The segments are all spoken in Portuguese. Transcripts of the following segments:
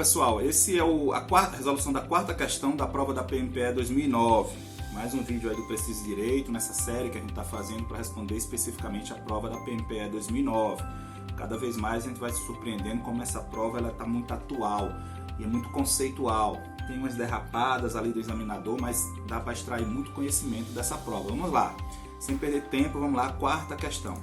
pessoal, esse é a resolução da quarta questão da prova da PMPE 2009. Mais um vídeo aí do Preciso Direito, nessa série que a gente está fazendo para responder especificamente a prova da PMPE 2009. Cada vez mais a gente vai se surpreendendo como essa prova está muito atual e é muito conceitual. Tem umas derrapadas ali do examinador, mas dá para extrair muito conhecimento dessa prova. Vamos lá, sem perder tempo, vamos lá, quarta questão.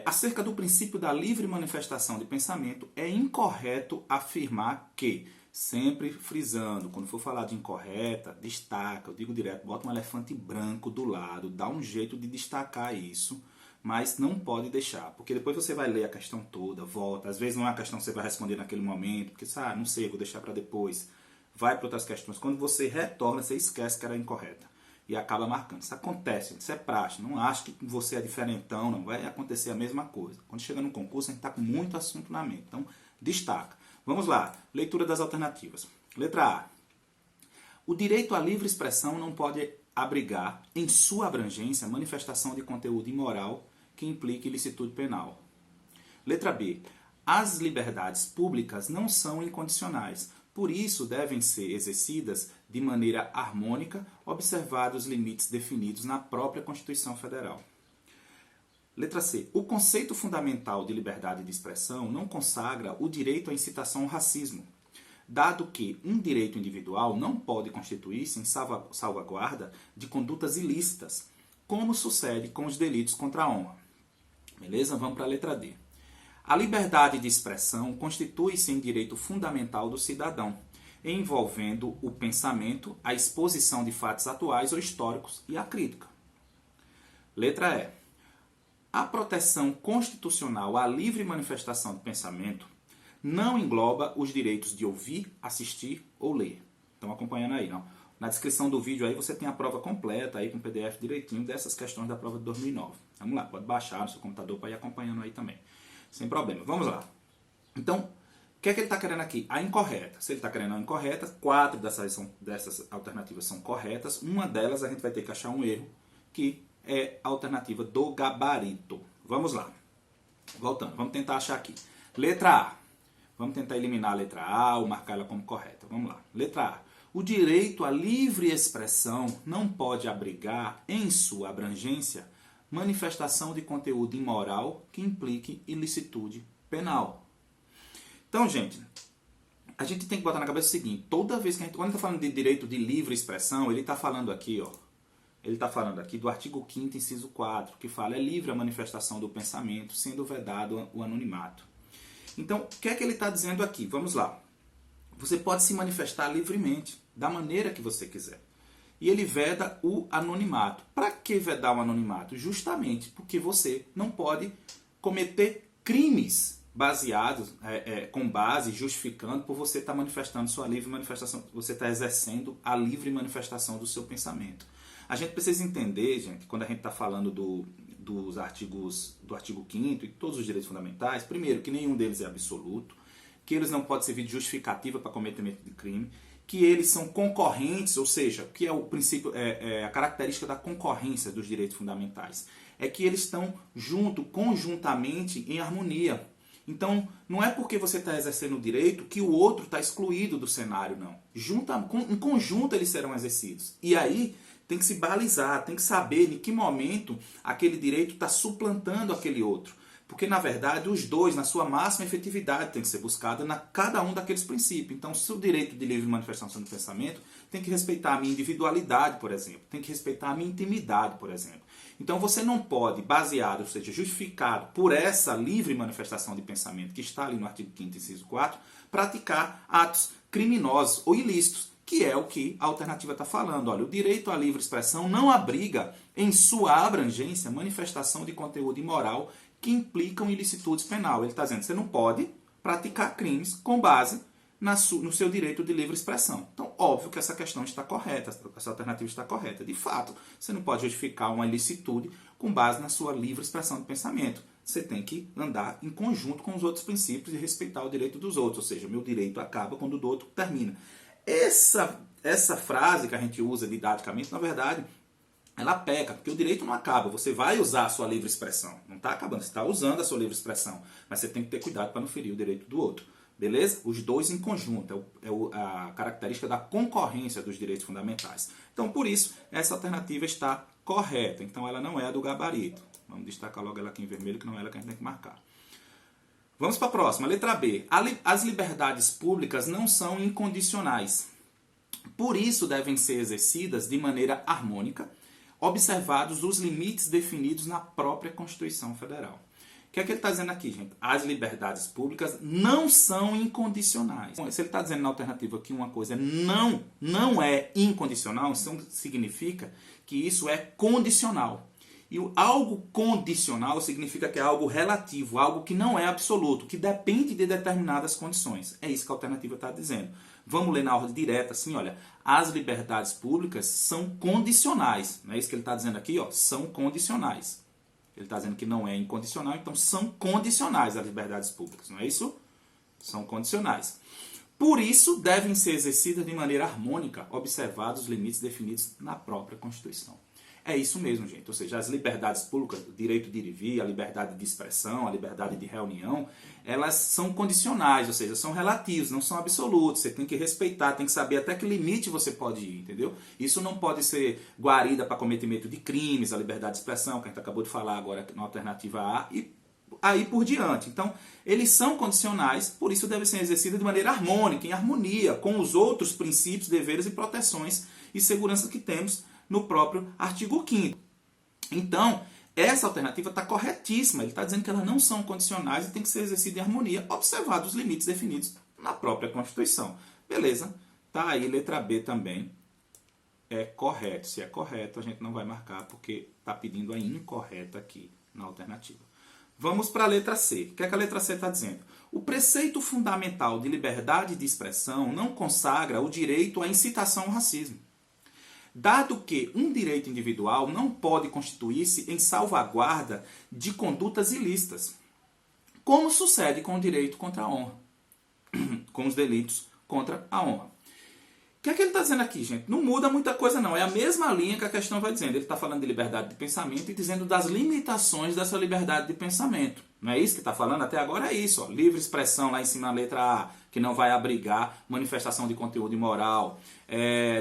Acerca do princípio da livre manifestação de pensamento, é incorreto afirmar que, sempre frisando, quando for falar de incorreta, destaca, eu digo direto, bota um elefante branco do lado, dá um jeito de destacar isso, mas não pode deixar, porque depois você vai ler a questão toda, volta, às vezes não é a questão que você vai responder naquele momento, porque não sei, vou deixar para depois, vai para outras questões, quando você retorna, você esquece que era incorreta. E acaba marcando. Isso acontece, isso é prático. Não acho que você é diferentão, não. Vai acontecer a mesma coisa. Quando chega no concurso, a gente está com muito assunto na mente. Então, destaca. Vamos lá. Leitura das alternativas. Letra A. O direito à livre expressão não pode abrigar, em sua abrangência, manifestação de conteúdo imoral que implique ilicitude penal. Letra B. As liberdades públicas não são incondicionais. Por isso, devem ser exercidas de maneira harmônica, observados os limites definidos na própria Constituição Federal. Letra C. O conceito fundamental de liberdade de expressão não consagra o direito à incitação ao racismo, dado que um direito individual não pode constituir-se em salvaguarda de condutas ilícitas, como sucede com os delitos contra a honra. Beleza? Vamos para a letra D. A liberdade de expressão constitui-se em direito fundamental do cidadão, envolvendo o pensamento, a exposição de fatos atuais ou históricos e a crítica. Letra E. A proteção constitucional à livre manifestação de pensamento não engloba os direitos de ouvir, assistir ou ler. Estão acompanhando aí, não? Na descrição do vídeo aí você tem a prova completa aí com o PDF direitinho dessas questões da prova de 2009. Vamos lá, pode baixar no seu computador para ir acompanhando aí também. Sem problema. Vamos lá. Então, o que é que ele está querendo aqui? A incorreta. Se ele está querendo a incorreta, 4 dessas alternativas são corretas. Uma delas a gente vai ter que achar um erro, que é a alternativa do gabarito. Vamos lá. Voltando. Vamos tentar achar aqui. Letra A. Vamos tentar eliminar a letra A ou marcar ela como correta. Vamos lá. Letra A. O direito à livre expressão não pode abrigar, em sua abrangência, manifestação de conteúdo imoral que implique ilicitude penal. Então, gente, a gente tem que botar na cabeça o seguinte, toda vez que quando ele está falando de direito de livre expressão, ele está falando aqui, ele está falando aqui do artigo 5º, inciso 4, que fala é livre a manifestação do pensamento, sendo vedado o anonimato. Então, o que é que ele está dizendo aqui? Vamos lá. Você pode se manifestar livremente, da maneira que você quiser. E ele veda o anonimato. Para que vedar o anonimato? Justamente porque você não pode cometer crimes baseados, com base, justificando por você estar manifestando sua livre manifestação, você está exercendo a livre manifestação do seu pensamento. A gente precisa entender, gente, quando a gente está falando do artigo 5º e todos os direitos fundamentais, primeiro, que nenhum deles é absoluto, que eles não podem servir de justificativa para cometimento de crime, que eles são concorrentes, ou seja, que é o princípio, a característica da concorrência dos direitos fundamentais, é que eles estão conjuntamente em harmonia. Então, não é porque você está exercendo o direito que o outro está excluído do cenário, não. Em conjunto eles serão exercidos. E aí tem que se balizar, tem que saber em que momento aquele direito está suplantando aquele outro. Porque, na verdade, os dois, na sua máxima efetividade, tem que ser buscada na cada um daqueles princípios. Então, se o direito de livre manifestação do pensamento tem que respeitar a minha individualidade, por exemplo. Tem que respeitar a minha intimidade, por exemplo. Então, você não pode, baseado, ou seja, justificado por essa livre manifestação de pensamento que está ali no artigo 5º, inciso 4, praticar atos criminosos ou ilícitos, que é o que a alternativa está falando. Olha, o direito à livre expressão não abriga, em sua abrangência, manifestação de conteúdo imoral que implicam ilicitudes penal. Ele está dizendo que você não pode praticar crimes com base no seu direito de livre expressão. Então, óbvio que essa questão está correta, essa alternativa está correta. De fato, você não pode justificar uma ilicitude com base na sua livre expressão de pensamento. Você tem que andar em conjunto com os outros princípios e respeitar o direito dos outros. Ou seja, meu direito acaba quando o do outro termina. Essa frase que a gente usa didaticamente, na verdade, ela peca, porque o direito não acaba. Você vai usar a sua livre expressão. Não está acabando, você está usando a sua livre expressão. Mas você tem que ter cuidado para não ferir o direito do outro. Beleza? Os dois em conjunto, a característica da concorrência dos direitos fundamentais. Então, por isso, essa alternativa está correta. Então, ela não é a do gabarito. Vamos destacar logo ela aqui em vermelho, que não é ela que a gente tem que marcar. Vamos para a próxima, letra B. As liberdades públicas não são incondicionais. Por isso, devem ser exercidas de maneira harmônica, observados os limites definidos na própria Constituição Federal. O que é que ele está dizendo aqui, gente? As liberdades públicas não são incondicionais. Se ele está dizendo na alternativa que uma coisa não é incondicional, isso significa que isso é condicional. E algo condicional significa que é algo relativo, algo que não é absoluto, que depende de determinadas condições. É isso que a alternativa está dizendo. Vamos ler na ordem direta, assim, olha. As liberdades públicas são condicionais. Não é isso que ele está dizendo aqui, ó? São condicionais. Ele está dizendo que não é incondicional, então são condicionais as liberdades públicas, não é isso? São condicionais. Por isso, devem ser exercidas de maneira harmônica, observados os limites definidos na própria Constituição. É isso mesmo, gente. Ou seja, as liberdades públicas, o direito de ir e vir, a liberdade de expressão, a liberdade de reunião, elas são condicionais, ou seja, são relativos, não são absolutos. Você tem que respeitar, tem que saber até que limite você pode ir, entendeu? Isso não pode ser guarida para cometimento de crimes, a liberdade de expressão, que a gente acabou de falar agora na alternativa A, e aí por diante. Então, eles são condicionais, por isso devem ser exercidos de maneira harmônica, em harmonia com os outros princípios, deveres e proteções e segurança que temos no próprio artigo 5º. Então, essa alternativa está corretíssima. Ele está dizendo que elas não são condicionais e tem que ser exercida em harmonia, observados os limites definidos na própria Constituição. Beleza? Tá aí, letra B também é correto. Se é correto, a gente não vai marcar porque está pedindo a incorreta aqui na alternativa. Vamos para a letra C. O que é que a letra C está dizendo? O preceito fundamental de liberdade de expressão não consagra o direito à incitação ao racismo, dado que um direito individual não pode constituir-se em salvaguarda de condutas ilícitas, como sucede com o direito contra a honra, com os delitos contra a honra. O que é que ele está dizendo aqui, gente? Não muda muita coisa não, é a mesma linha que a questão vai dizendo. Ele está falando de liberdade de pensamento e dizendo das limitações dessa liberdade de pensamento. Não é isso que está falando? Até agora é isso, ó. Livre expressão lá em cima na letra A, que não vai abrigar manifestação de conteúdo imoral.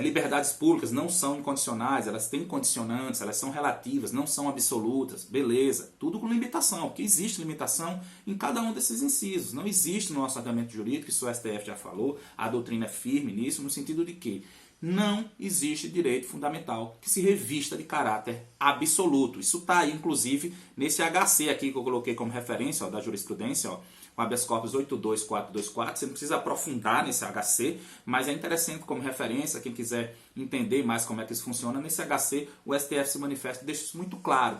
Liberdades públicas não são incondicionais, elas têm condicionantes, elas são relativas, não são absolutas. Beleza, tudo com limitação, porque existe limitação em cada um desses incisos. Não existe no nosso ordenamento jurídico, isso o STF já falou, a doutrina é firme nisso, no sentido de que não existe direito fundamental que se revista de caráter absoluto. Isso está aí, inclusive, nesse HC aqui que eu coloquei como referência, ó, da jurisprudência, ó, o habeas corpus 82424. Você não precisa aprofundar nesse HC, mas é interessante como referência, quem quiser entender mais como é que isso funciona, nesse HC o STF se manifesta e deixa isso muito claro,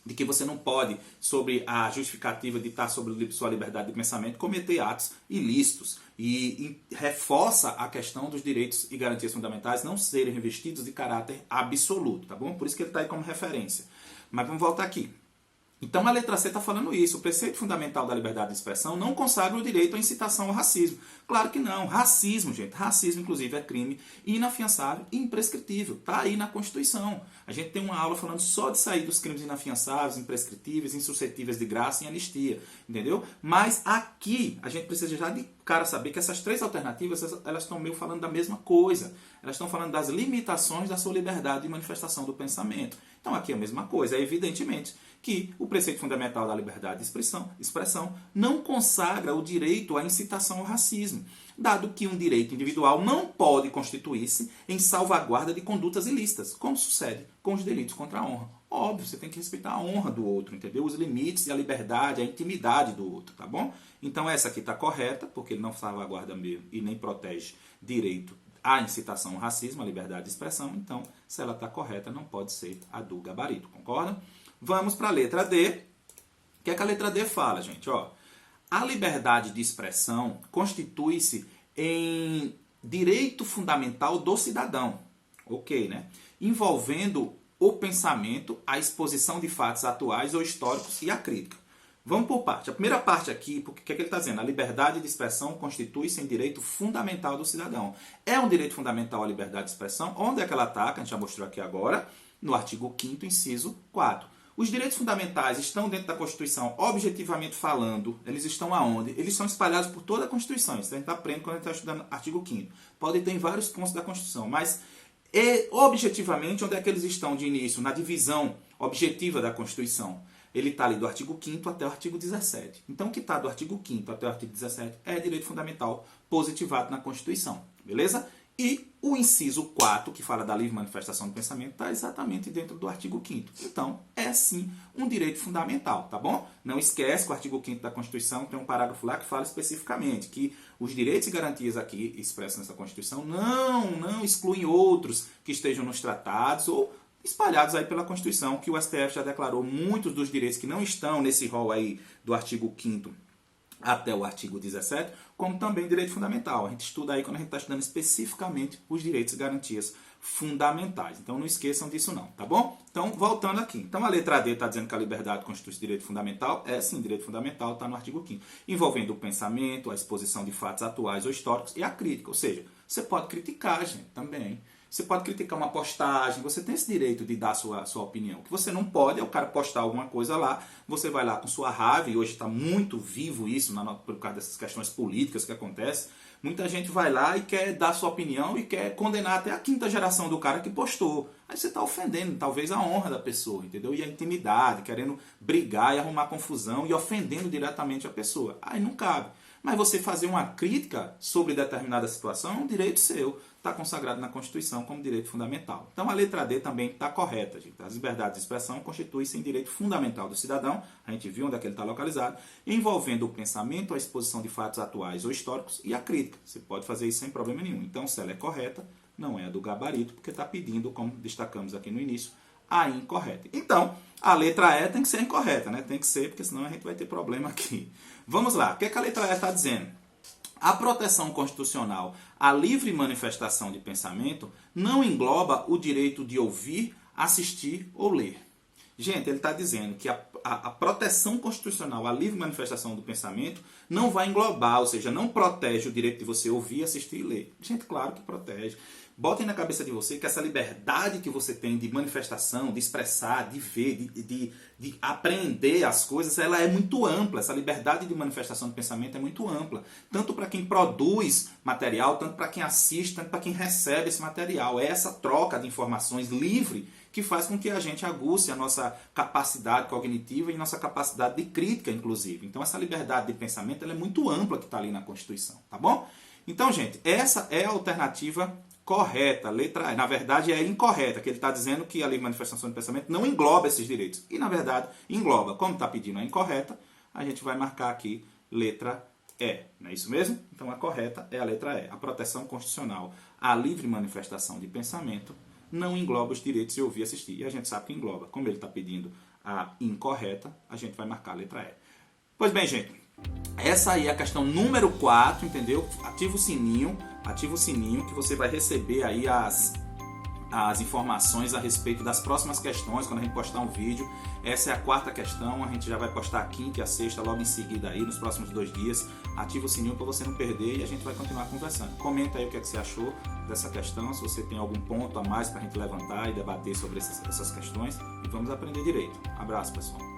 de que você não pode, sobre a justificativa de estar sobre sua liberdade de pensamento, cometer atos ilícitos. E reforça a questão dos direitos e garantias fundamentais não serem revestidos de caráter absoluto, tá bom? Por isso que ele está aí como referência. Mas vamos voltar aqui. Então a letra C está falando isso. O preceito fundamental da liberdade de expressão não consagra o direito à incitação ao racismo. Claro que não. Racismo, gente. Racismo, inclusive, é crime inafiançável e imprescritível. Está aí na Constituição. A gente tem uma aula falando só de sair dos crimes inafiançáveis, imprescritíveis, insuscetíveis de graça e anistia. Entendeu? Mas aqui a gente precisa já de cara saber que essas três alternativas elas estão meio falando da mesma coisa. Elas estão falando das limitações da sua liberdade de manifestação do pensamento. Então aqui é a mesma coisa. É evidentemente que o preceito fundamental da liberdade de expressão não consagra o direito à incitação ao racismo, dado que um direito individual não pode constituir-se em salvaguarda de condutas ilícitas, como sucede com os delitos contra a honra. Óbvio, você tem que respeitar a honra do outro, entendeu? Os limites e a liberdade, a intimidade do outro, tá bom? Então essa aqui está correta, porque ele não salvaguarda mesmo e nem protege direito à incitação ao racismo, à liberdade de expressão. Então, se ela está correta, não pode ser a do gabarito, concorda? Vamos para a letra D. O que é que a letra D fala, gente? Ó, a liberdade de expressão constitui-se em direito fundamental do cidadão, ok, né? Envolvendo o pensamento, a exposição de fatos atuais ou históricos e a crítica. Vamos por parte. A primeira parte aqui, porque o que é que ele está dizendo? A liberdade de expressão constitui-se em direito fundamental do cidadão. É um direito fundamental a liberdade de expressão. Onde é que ela está? Que a gente já mostrou aqui agora, no artigo 5º, inciso 4. Os direitos fundamentais estão dentro da Constituição, objetivamente falando, eles estão aonde? Eles são espalhados por toda a Constituição, isso a gente aprende quando a gente está estudando artigo 5º. Pode ter em vários pontos da Constituição, mas objetivamente, onde é que eles estão de início? Na divisão objetiva da Constituição. Ele está ali do artigo 5º até o artigo 17. Então, o que está do artigo 5º até o artigo 17 é direito fundamental positivado na Constituição, beleza? E o inciso 4, que fala da livre manifestação do pensamento, está exatamente dentro do artigo 5º. Então, é sim um direito fundamental, tá bom? Não esquece que o artigo 5º da Constituição tem um parágrafo lá que fala especificamente que os direitos e garantias aqui expressos nessa Constituição não excluem outros que estejam nos tratados ou espalhados aí pela Constituição, que o STF já declarou muitos dos direitos que não estão nesse rol aí do artigo 5º até o artigo 17, como também direito fundamental. A gente estuda aí quando a gente está estudando especificamente os direitos e garantias fundamentais. Então não esqueçam disso não, tá bom? Então, voltando aqui. Então a letra D está dizendo que a liberdade constitui direito fundamental. É sim, direito fundamental, está no artigo 5º. Envolvendo o pensamento, a exposição de fatos atuais ou históricos e a crítica. Ou seja, você pode criticar, gente, também. Você pode criticar uma postagem, você tem esse direito de dar sua opinião. O que você não pode é o cara postar alguma coisa lá, você vai lá com sua raiva, e hoje está muito vivo isso por causa dessas questões políticas que acontecem. Muita gente vai lá e quer dar sua opinião e quer condenar até a 5ª geração do cara que postou. Aí você está ofendendo talvez a honra da pessoa, entendeu? E a intimidade, querendo brigar e arrumar confusão e ofendendo diretamente a pessoa. Aí não cabe. Mas você fazer uma crítica sobre determinada situação é um direito seu. Está consagrado na Constituição como direito fundamental. Então a letra D também está correta, gente. As liberdades de expressão constituem-se em direito fundamental do cidadão, a gente viu onde é que ele está localizado, envolvendo o pensamento, a exposição de fatos atuais ou históricos e a crítica. Você pode fazer isso sem problema nenhum. Então, se ela é correta, não é a do gabarito, porque está pedindo, como destacamos aqui no início, a incorreta. Então, a letra E tem que ser incorreta, né? Tem que ser, porque senão a gente vai ter problema aqui. Vamos lá. O que é que a letra E está dizendo? A proteção constitucional à livre manifestação de pensamento não engloba o direito de ouvir, assistir ou ler. Gente, ele está dizendo que a proteção constitucional à livre manifestação do pensamento não vai englobar, ou seja, não protege o direito de você ouvir, assistir e ler. Gente, claro que protege. Botem na cabeça de você que essa liberdade que você tem de manifestação, de expressar, de ver, de apreender as coisas, ela é muito ampla. Essa liberdade de manifestação de pensamento é muito ampla. Tanto para quem produz material, tanto para quem assiste, tanto para quem recebe esse material. É essa troca de informações livre que faz com que a gente aguce a nossa capacidade cognitiva e nossa capacidade de crítica, inclusive. Então, essa liberdade de pensamento ela é muito ampla que está ali na Constituição, tá bom? Então, gente, essa é a alternativa correta, letra E. Na verdade, é incorreta, que ele está dizendo que a livre manifestação de pensamento não engloba esses direitos. E, na verdade, engloba. Como está pedindo a incorreta, a gente vai marcar aqui letra E. Não é isso mesmo? Então, a correta é a letra E. A proteção constitucional à livre manifestação de pensamento não engloba os direitos de ouvir e assistir. E a gente sabe que engloba. Como ele está pedindo a incorreta, a gente vai marcar a letra E. Pois bem, gente, essa aí é a questão número 4, entendeu? Ativa o sininho que você vai receber aí as informações a respeito das próximas questões quando a gente postar um vídeo. Essa é a 4ª questão, a gente já vai postar a 5ª e a 6ª logo em seguida aí, nos próximos 2 dias. Ativa o sininho para você não perder e a gente vai continuar conversando. Comenta aí o que você achou dessa questão, se você tem algum ponto a mais para a gente levantar e debater sobre essas questões. E vamos aprender direito. Abraço, pessoal.